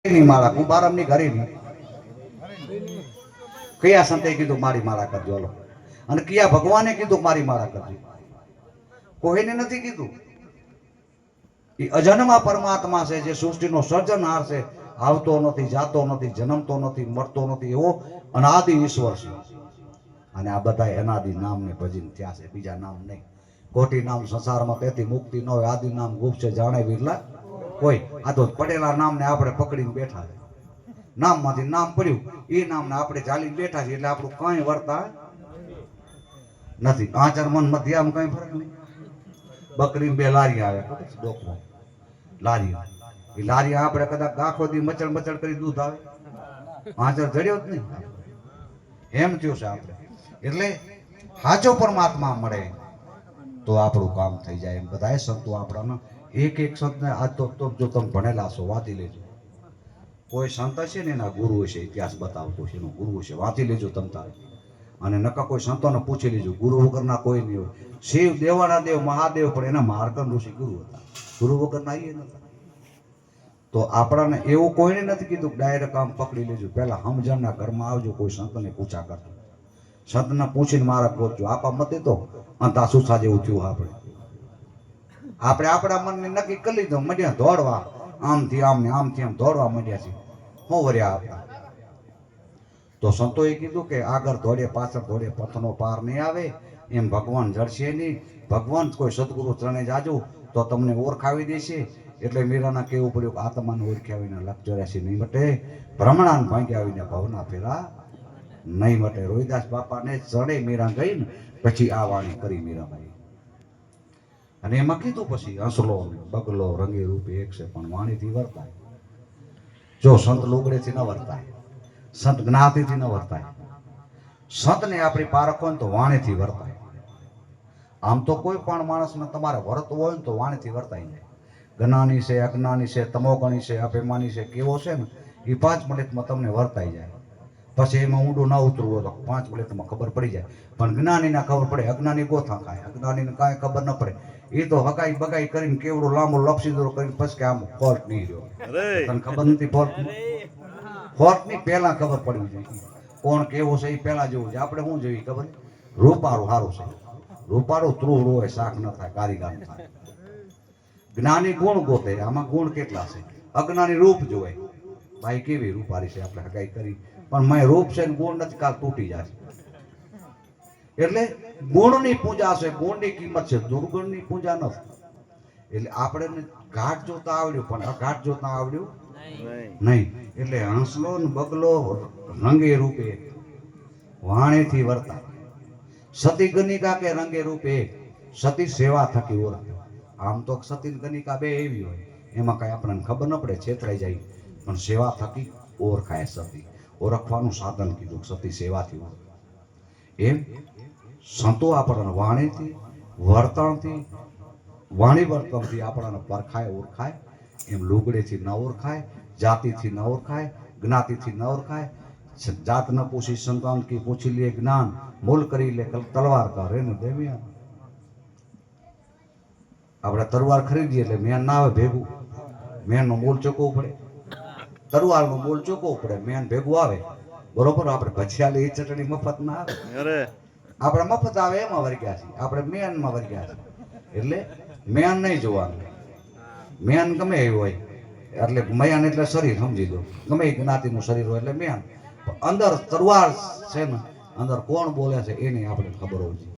ની માળા કુંભારામની ઘરેની કયા સંતે કીધું મારી માળા કરજો લો, અને કયા ભગવાને કીધું મારી માળા કરજો? કોઈને નથી કીધું. એ અજન્મા પરમાત્મા છે, જે સૃષ્ટિનો સર્જનહાર છે, આવતો નથી, જાતો નથી, જન્મતો નથી, મરતો નથી, એવો અનાદિ ઈશ્વર છે. અને આ બધા અનાદિ નામને ભજીને થયા છે, બીજા નામ નહીં. કોટી નામ સંસારમાં તેથી મુક્તિ ન હોય, આદિ નામ ગુપ્ત છે, જાણે વિરલા કોઈ. આ તો પડેલા નામને આપણે પકડીને બેઠા છે. નામમાંથી નામ પડ્યું, એ નામને આપણે ચાલીને બેઠા છીએ, એટલે આપણું કઈ વર્તા નથી. આચાર મન મધ્ય આમ કઈ ફરક નહીં. બકરી બે લારી આવે ડોકમાં લારી, એ લારી આપણે કદાચ આખો દી મચડ મચડ કરી દૂધ આવે, આચાર જડ્યો જ નહીં. એમ થયું છે આપણે. એટલે સાચો પરમાત્મા મળે તો આપણું કામ થઈ જાય. એમ બધા સંતો આપણાના એક એક સંતને આજ તો જો તમે ભણેલા છો વાંચી લેજો. કોઈ સંત હશે ને એના ગુરુ હશે, ઇતિહાસ બતાવતો છે, એનો ગુરુ હશે, વાંચી લેજો તમ તારે. અને નકા કોઈ સંતોને પૂછી લેજો, ગુરુ વગરના કોઈ નહીં હોય. શિવ દેવાના દેવ મહાદેવ પણ એના માર્કંડ ઋષિ ગુરુ હતા, ગુરુ વગરના એ નતા. તો આપણાને એવું કોઈને નથી કીધું કે ડાયરેક્ટ આમ પકડી લેજો. પહેલા સમજણના ઘરમાં આવજો, કોઈ સંતને પૂછા કરજો, સંતને પૂછીને મારા ગોતજો. આપા મતે તો અંતા સુસા જેવું થયું. આપણે આપણા મનને નક્કી કરી લીધું, મંડ્યા દોડવા, આમથી આમ ને આમથી આમ દોડવા માંડ્યા છે. શું વર્યા આપણા? તો સંતોએ કીધું કે આગળ દોડે પાછળ દોડે પથનો પાર નહીં આવે. એમ ભગવાન જડશે નહીં. ભગવાન કોઈ સદગુરુ ચરણે જાજો તો તમને ઓળખાવી દેશે. એટલે મીરાના કેવું પડ્યું કે આત્માને ઓળખ્યા વિના લખ 84 નહીં મટે, ભ્રમણાને ભાંગ્યા વિના ભવના ફેરા નહીં મટે. રોહિદાસ બાપાને ચડે મીરા ગઈ ને પછી આ વાણી કરી મીરાબાઈ. અને એમાં કીધું પછી હંસલો બગલો રંગે રૂપે એક છે, પણ વાણીથી વર્તાય. જો સંત લુગડેથી ન વર્તાય, સંત જ્ઞાતિથી ન વર્તાય, સંતને આપણી પારખો ને તો વાણીથી વર્તાય. આમ તો કોઈ પણ માણસને તમારે વર્તવું હોય ને તો વાણીથી વર્તાઈ જાય. જ્ઞાની છે, અજ્ઞાની છે, તમોગણી છે, અભિમાની છે, કેવો છે ને એ 5 મિનિટમાં તમને વર્તાઈ જાય. પછી એમાં ઊંડું ના ઉતરવું હોય તો 5 મિનિટમાં ખબર પડી જાય. પણ જ્ઞાનીને ખબર પડે, અજ્ઞાની ગોથા ખાય. અજ્ઞાનીને કાંઈ ખબર ન પડે, એ તો હકાઈ બગાઈ કરીને કેવડું લાંબુ લપસીદરો કરીને પછી કે આમ ફોલ્ટ નહીં રહ્યો. તને ખબર નથી ફોલ્ટ ની પહેલા ખબર પડવી જોઈએ. કોણ કેવો છે એ પહેલા જોવું છે. આપણે શું જોઈએ ખબર? રૂપારું સારું છે, રૂપારું ત્રુહડું હોય, શાક ન થાય, કારીગર ન થાય. જ્ઞાની ગુણ ગોતે, આમાં ગુણ કેટલા છે. અજ્ઞાની રૂપ જોવે, ભાઈ કેવી રૂપારી છે, આપણે હકાઈ કરી, પણ મેં રૂપ છે ને ગુણ નથી, કાલ તૂટી જાય. એટલે ગુણની પૂજા છે, ગુણની કિંમત છે, દુર્ગુણની પૂજા નથી. એટલે આપણે ઘાટ જોતા આવડ્યું પણ અઘાટ જોતા આવડ્યું નહીં. એટલે હંસલો ને બગલો રંગે રૂપે વાણીથી વર્તા. સતી ગનિકા કે રંગે રૂપે, સતી સેવા થકી ઓળખે. આમ તો સતી ગનિકા બે એવી હોય, એમાં કઈ આપણને ખબર ન પડે, છેતરાઈ જાય, પણ સેવા થકી ઓળખાય. સતી ઓળખવાનું સાધન કીધું, સતી સેવાથી ઓળખે. એમ સંતો આપણને વાણીથી વર્તનથી, વાણી વર્તનથી આપણને પરખાય ઓળખાય. એમ લુગડેથી ન ઓળખાય, જાતિથી ન ઓળખાય, જ્ઞાતિથી ન ઓળખાય. જાત ન પૂછી સંતાન કી પૂછી લે જ્ઞાન, મૂલ કરી લે તલવાર કરે ને દેવ્યા. આપણે તલવાર ખરીદીએ એટલે મેન ના આવે ભેગું, મેનનું મૂળ ચૂકવવું પડે, તલવારનું મૂળ ચૂકવવું પડે, મેન ભેગું આવે. બરોબર? આપણે ભજીયા લઈ ચટણી મફત ના આવે, આપણે મફત આવે એમાં વર્ગ્યા છે, આપણે મેનમાં વર્ગ્યા છે. એટલે મેન નહીં જોવાનું, મેન ગમે એવું હોય. એટલે મયાન એટલે શરીર સમજી દો, ગમે એ જ્ઞાતિનું શરીર હોય એટલે મેન. અંદર તરવાર છે ને, અંદર કોણ બોલે છે એની આપણે ખબર હોવી જોઈએ.